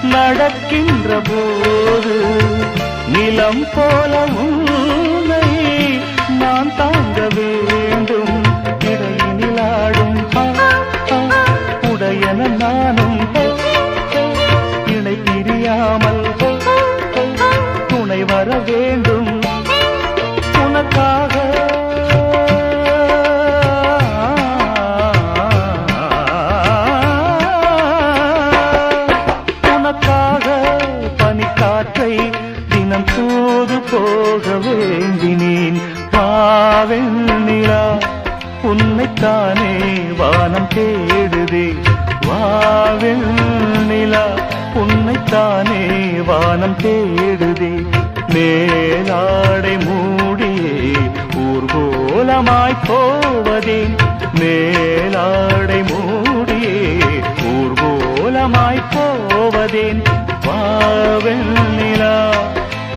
நடக்கின்ற போது நிலம் போல உன்னை நான் தாங்க வேண்டும். இடையினில் ஆடும் உடையன நானும் இணை பிரியாமல் துணை வர வேண்டும். உனக்காக பனிக்காற்றை தினம் தூது போக வேண்டினேன். வாவெண்ணிலா உன்னைத்தானே வானம் தேடுதே. வாவெண்ணிலா உன்னைத்தானே வானம் தேடுதே. மேலாடை மூடியே ஊர்கோலமாய் போவதேன். மேலாடை மூடியே ஊர்கோலமாய் போவதேன்.